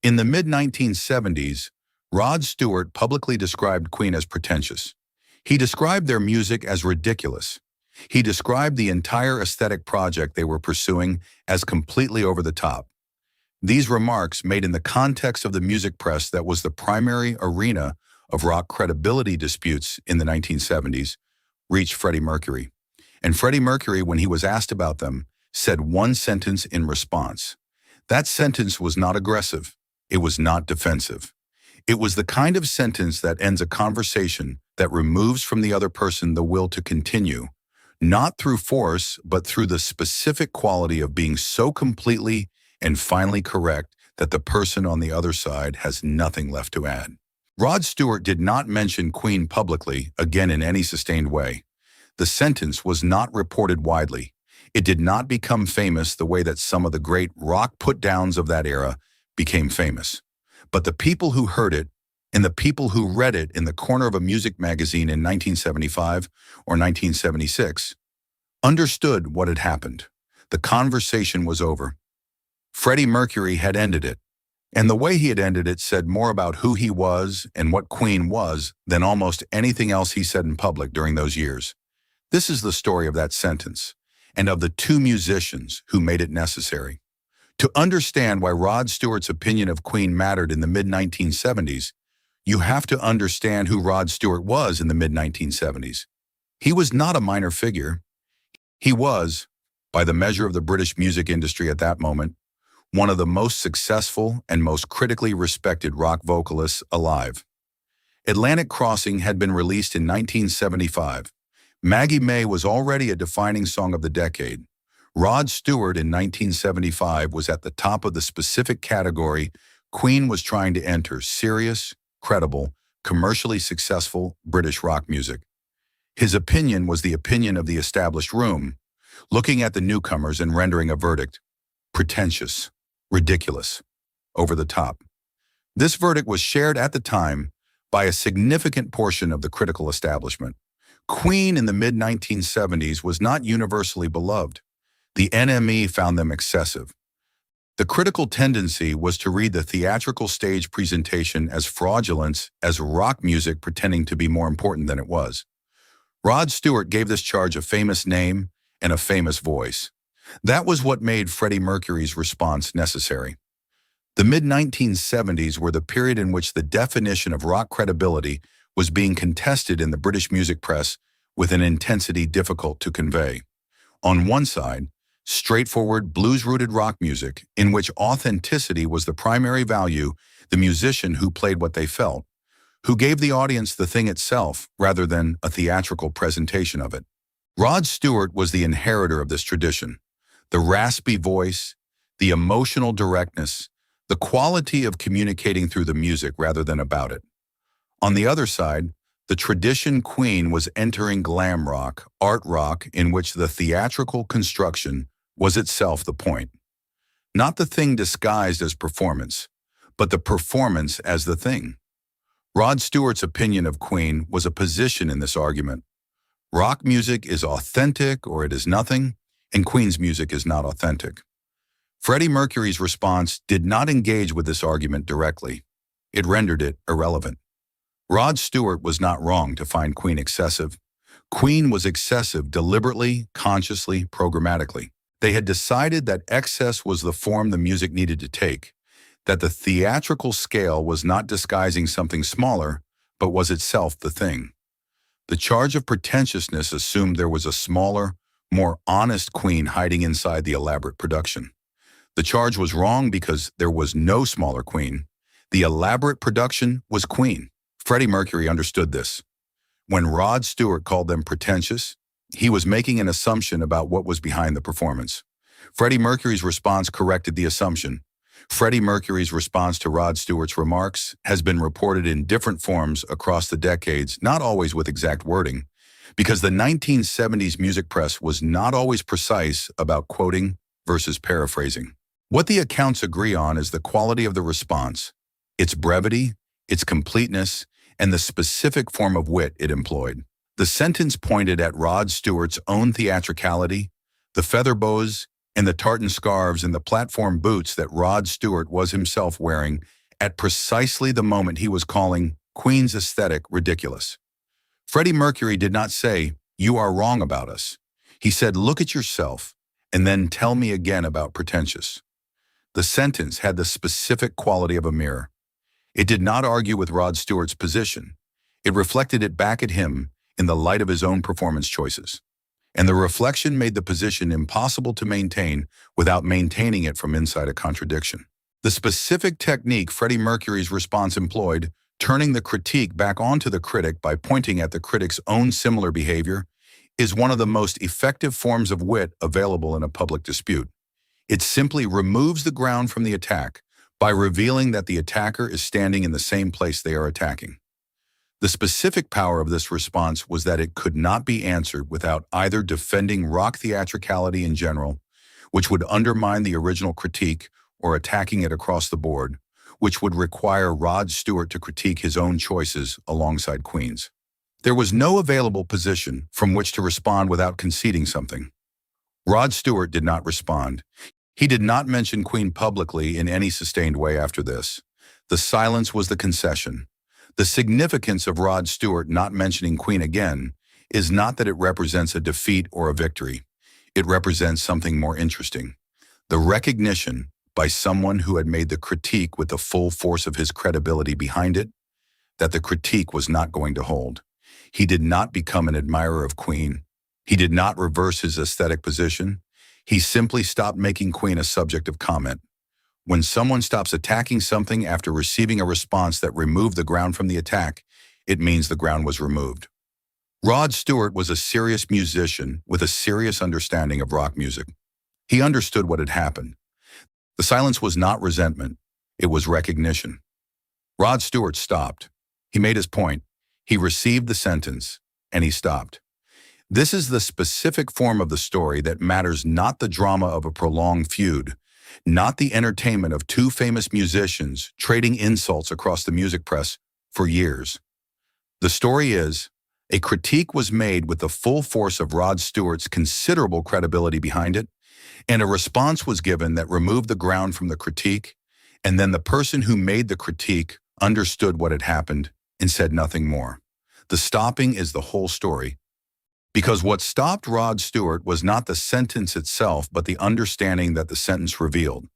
In the mid-1970s, Rod Stewart publicly described Queen as pretentious. He described their music as ridiculous. He described the entire aesthetic project they were pursuing as completely over the top. These remarks, made in the context of the music press that was the primary arena of rock credibility disputes in the 1970s, reached Freddie Mercury. And Freddie Mercury, when he was asked about them, said one sentence in response. That sentence was not aggressive. It was not defensive. It was the kind of sentence that ends a conversation, that removes from the other person the will to continue, not through force, but through the specific quality of being so completely and finally correct that the person on the other side has nothing left to add. Rod Stewart did not mention Queen publicly, again in any sustained way. The sentence was not reported widely. It did not become famous the way that some of the great rock put-downs of that era became famous. But the people who heard it, and the people who read it in the corner of a music magazine in 1975 or 1976, understood what had happened. The conversation was over. Freddie Mercury had ended it, and the way he had ended it said more about who he was and what Queen was than almost anything else he said in public during those years. This is the story of that sentence, and of the two musicians who made it necessary. To understand why Rod Stewart's opinion of Queen mattered in the mid-1970s, you have to understand who Rod Stewart was in the mid-1970s. He was not a minor figure. He was, by the measure of the British music industry at that moment, one of the most successful and most critically respected rock vocalists alive. Atlantic Crossing had been released in 1975. Maggie May was already a defining song of the decade. Rod Stewart in 1975 was at the top of the specific category Queen was trying to enter: serious, credible, commercially successful British rock music. His opinion was the opinion of the established room, looking at the newcomers and rendering a verdict: pretentious, ridiculous, over the top. This verdict was shared at the time by a significant portion of the critical establishment. Queen in the mid-1970s was not universally beloved. The NME found them excessive. The critical tendency was to read the theatrical stage presentation as fraudulence, as rock music pretending to be more important than it was. Rod Stewart gave this charge a famous name and a famous voice. That was what made Freddie Mercury's response necessary. The mid-1970s were the period in which the definition of rock credibility was being contested in the British music press with an intensity difficult to convey. On one side, straightforward blues-rooted rock music, in which authenticity was the primary value, the musician who played what they felt, who gave the audience the thing itself rather than a theatrical presentation of it. Rod Stewart was the inheritor of this tradition. The raspy voice, the emotional directness, the quality of communicating through the music rather than about it. On the other side, the tradition Queen was entering glam rock, art rock, in which the theatrical construction was itself the point. Not the thing disguised as performance, but the performance as the thing. Rod Stewart's opinion of Queen was a position in this argument. Rock music is authentic or it is nothing, and Queen's music is not authentic. Freddie Mercury's response did not engage with this argument directly. It rendered it irrelevant. Rod Stewart was not wrong to find Queen excessive. Queen was excessive deliberately, consciously, programmatically. They had decided that excess was the form the music needed to take, that the theatrical scale was not disguising something smaller, but was itself the thing. The charge of pretentiousness assumed there was a smaller, more honest Queen hiding inside the elaborate production. The charge was wrong because there was no smaller Queen. The elaborate production was Queen. Freddie Mercury understood this. When Rod Stewart called them pretentious, he was making an assumption about what was behind the performance. Freddie Mercury's response corrected the assumption. Freddie Mercury's response to Rod Stewart's remarks has been reported in different forms across the decades, not always with exact wording, because the 1970s music press was not always precise about quoting versus paraphrasing. What the accounts agree on is the quality of the response, its brevity, its completeness, and the specific form of wit it employed. The sentence pointed at Rod Stewart's own theatricality, the feather bows, and the tartan scarves and the platform boots that Rod Stewart was himself wearing at precisely the moment he was calling Queen's aesthetic ridiculous. Freddie Mercury did not say, "You are wrong about us." He said, "Look at yourself, and then tell me again about pretentious." The sentence had the specific quality of a mirror. It did not argue with Rod Stewart's position. It reflected it back at him in the light of his own performance choices. And the reflection made the position impossible to maintain without maintaining it from inside a contradiction. The specific technique Freddie Mercury's response employed, turning the critique back onto the critic by pointing at the critic's own similar behavior, is one of the most effective forms of wit available in a public dispute. It simply removes the ground from the attack by revealing that the attacker is standing in the same place they are attacking. The specific power of this response was that it could not be answered without either defending rock theatricality in general, which would undermine the original critique, or attacking it across the board, which would require Rod Stewart to critique his own choices alongside Queen's. There was no available position from which to respond without conceding something. Rod Stewart did not respond. He did not mention Queen publicly in any sustained way after this. The silence was the concession. The significance of Rod Stewart not mentioning Queen again is not that it represents a defeat or a victory. It represents something more interesting. The recognition by someone who had made the critique with the full force of his credibility behind it, that the critique was not going to hold. He did not become an admirer of Queen. He did not reverse his aesthetic position. He simply stopped making Queen a subject of comment. When someone stops attacking something after receiving a response that removed the ground from the attack, it means the ground was removed. Rod Stewart was a serious musician with a serious understanding of rock music. He understood what had happened. The silence was not resentment, it was recognition. Rod Stewart stopped. He made his point. He received the sentence, and he stopped. This is the specific form of the story that matters, not the drama of a prolonged feud, not the entertainment of two famous musicians trading insults across the music press for years. The story is, a critique was made with the full force of Rod Stewart's considerable credibility behind it, and a response was given that removed the ground from the critique, and then the person who made the critique understood what had happened and said nothing more. The stopping is the whole story. Because what stopped Rod Stewart was not the sentence itself, but the understanding that the sentence revealed.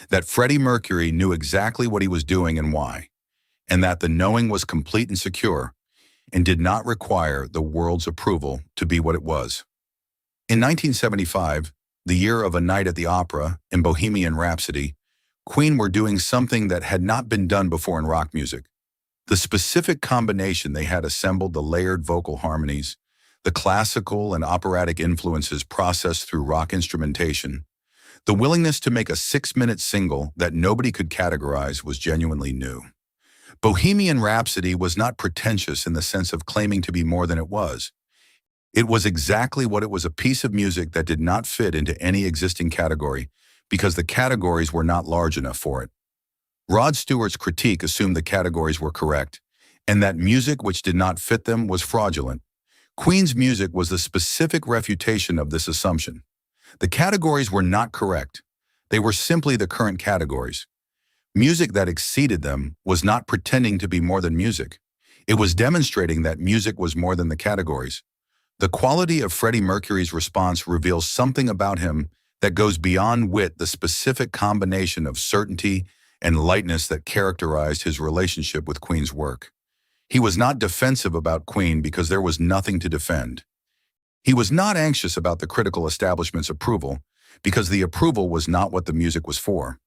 That Freddie Mercury knew exactly what he was doing and why, and that the knowing was complete and secure, and did not require the world's approval to be what it was. In 1975, the year of A Night at the Opera and Bohemian Rhapsody, Queen were doing something that had not been done before in rock music. The specific combination they had assembled, the layered vocal harmonies, the classical and operatic influences processed through rock instrumentation, the willingness to make a 6-minute single that nobody could categorize was genuinely new. Bohemian Rhapsody was not pretentious in the sense of claiming to be more than it was. It was exactly what it was, a piece of music that did not fit into any existing category because the categories were not large enough for it. Rod Stewart's critique assumed the categories were correct, and that music which did not fit them was fraudulent. Queen's music was the specific refutation of this assumption. The categories were not correct. They were simply the current categories. Music that exceeded them was not pretending to be more than music. It was demonstrating that music was more than the categories. The quality of Freddie Mercury's response reveals something about him that goes beyond wit, the specific combination of certainty and lightness that characterized his relationship with Queen's work. He was not defensive about Queen because there was nothing to defend. He was not anxious about the critical establishment's approval because the approval was not what the music was for.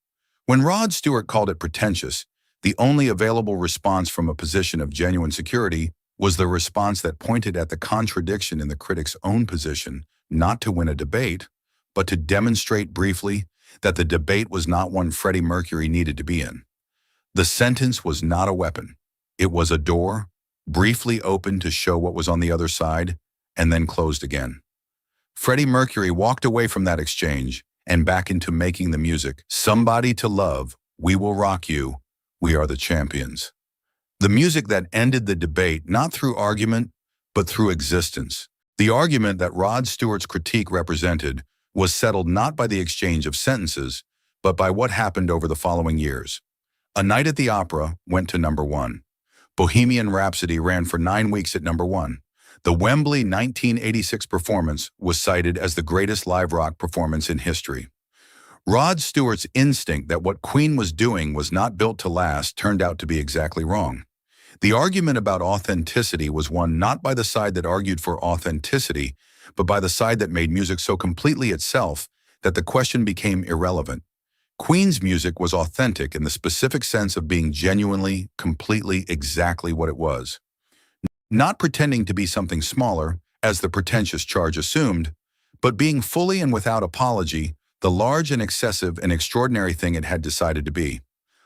When Rod Stewart called it pretentious, the only available response from a position of genuine security was the response that pointed at the contradiction in the critic's own position, not to win a debate, but to demonstrate briefly that the debate was not one Freddie Mercury needed to be in. The sentence was not a weapon. It was a door, briefly opened to show what was on the other side, and then closed again. Freddie Mercury walked away from that exchange and back into making the music. Somebody to love, we will rock you, we are the champions. The music that ended the debate not through argument, but through existence. The argument that Rod Stewart's critique represented was settled not by the exchange of sentences, but by what happened over the following years. A Night at the Opera went to #1. Bohemian Rhapsody ran for 9 weeks at #1. The Wembley 1986 performance was cited as the greatest live rock performance in history. Rod Stewart's instinct that what Queen was doing was not built to last turned out to be exactly wrong. The argument about authenticity was won not by the side that argued for authenticity, but by the side that made music so completely itself that the question became irrelevant. Queen's music was authentic in the specific sense of being genuinely, completely, exactly what it was. Not pretending to be something smaller, as the pretentious charge assumed, but being fully and without apology the large and excessive and extraordinary thing it had decided to be.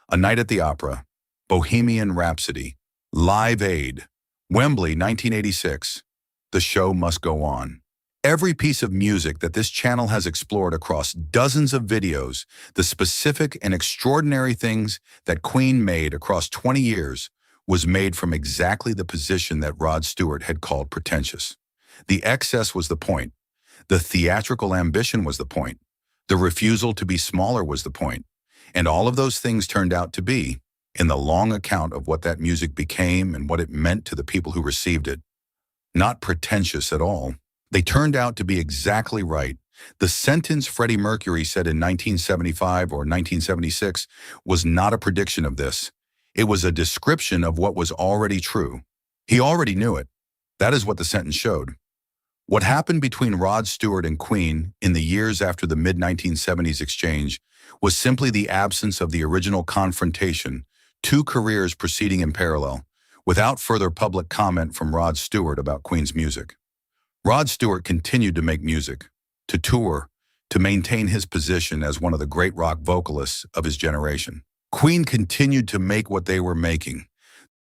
A Night at the Opera, Bohemian Rhapsody, Live Aid, Wembley 1986. The show must go on. Every piece of music that this channel has explored across dozens of videos, the specific and extraordinary things that Queen made across 20 years, was made from exactly the position that Rod Stewart had called pretentious. The excess was the point. The theatrical ambition was the point. The refusal to be smaller was the point. And all of those things turned out to be, in the long account of what that music became and what it meant to the people who received it, not pretentious at all. They turned out to be exactly right. The sentence Freddie Mercury said in 1975 or 1976 was not a prediction of this. It was a description of what was already true. He already knew it. That is what the sentence showed. What happened between Rod Stewart and Queen in the years after the mid-1970s exchange was simply the absence of the original confrontation, 2 careers proceeding in parallel, without further public comment from Rod Stewart about Queen's music. Rod Stewart continued to make music, to tour, to maintain his position as one of the great rock vocalists of his generation. Queen continued to make what they were making.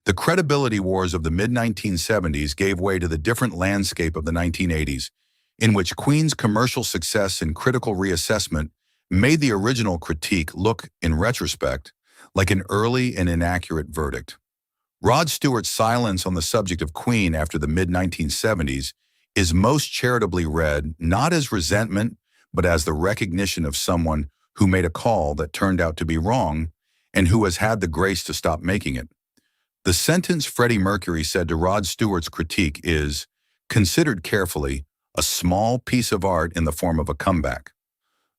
The credibility wars of the mid-1970s gave way to the different landscape of the 1980s, in which Queen's commercial success and critical reassessment made the original critique look, in retrospect, like an early and inaccurate verdict. Rod Stewart's silence on the subject of Queen after the mid-1970s is most charitably read not as resentment, but as the recognition of someone who made a call that turned out to be wrong and who has had the grace to stop making it. The sentence Freddie Mercury said to Rod Stewart's critique is, considered carefully, a small piece of art in the form of a comeback.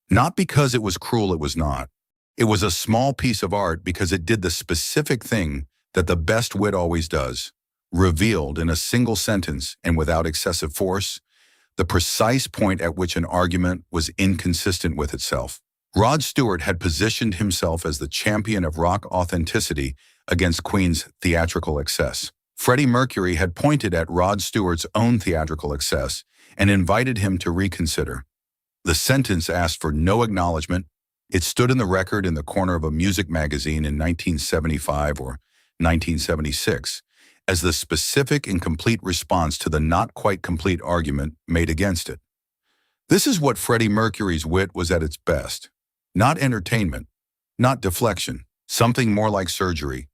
Not because it was cruel, it was not. It was a small piece of art because it did the specific thing that the best wit always does, revealed in a single sentence and without excessive force, the precise point at which an argument was inconsistent with itself. Rod Stewart had positioned himself as the champion of rock authenticity against Queen's theatrical excess. Freddie Mercury had pointed at Rod Stewart's own theatrical excess and invited him to reconsider. The sentence asked for no acknowledgement. It stood in the record in the corner of a music magazine in 1975 or 1976 as the specific and complete response to the not quite complete argument made against it. This is what Freddie Mercury's wit was at its best. Not entertainment, not deflection, something more like surgery.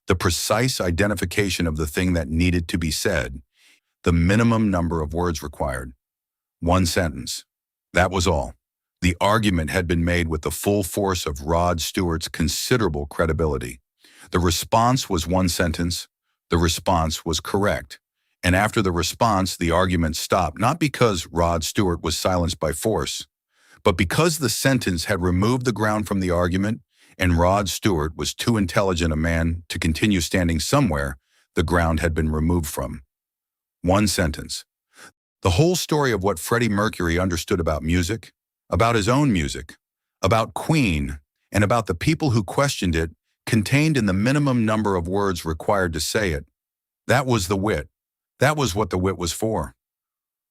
The precise identification of the thing that needed to be said, the minimum number of words required. 1 sentence. That was all. The argument had been made with the full force of Rod Stewart's considerable credibility. The response was 1 sentence. The response was correct. And after the response, the argument stopped, not because Rod Stewart was silenced by force, but because the sentence had removed the ground from the argument and Rod Stewart was too intelligent a man to continue standing somewhere the ground had been removed from. 1 sentence. The whole story of what Freddie Mercury understood about music, about his own music, about Queen, and about the people who questioned it contained in the minimum number of words required to say it. That was the wit. That was what the wit was for.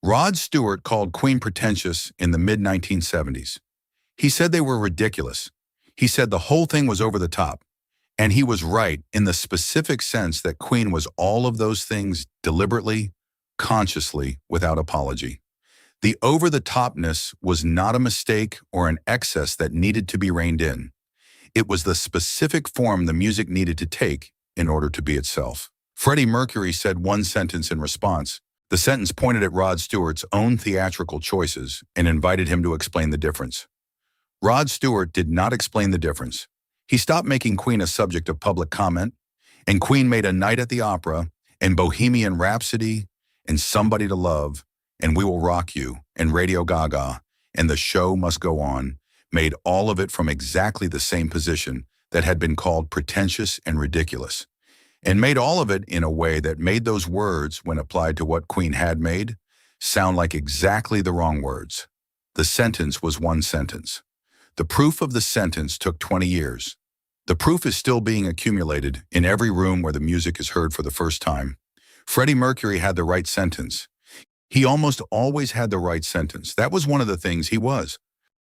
Rod Stewart called Queen pretentious in the mid-1970s. He said they were ridiculous. He said the whole thing was over the top. And he was right in the specific sense that Queen was all of those things deliberately, consciously, without apology. The over-the-topness was not a mistake or an excess that needed to be reined in. It was the specific form the music needed to take in order to be itself. Freddie Mercury said 1 sentence in response, The sentence pointed at Rod Stewart's own theatrical choices and invited him to explain the difference. Rod Stewart did not explain the difference. He stopped making Queen a subject of public comment, and Queen made A Night at the Opera, and Bohemian Rhapsody, and Somebody to Love, and We Will Rock You, and Radio Gaga, and The Show Must Go On, made all of it from exactly the same position that had been called pretentious and ridiculous, and made all of it in a way that made those words, when applied to what Queen had made, sound like exactly the wrong words. The sentence was one sentence. The proof of the sentence took 20 years. The proof is still being accumulated in every room where the music is heard for the first time. Freddie Mercury had the right sentence. He almost always had the right sentence. That was one of the things he was.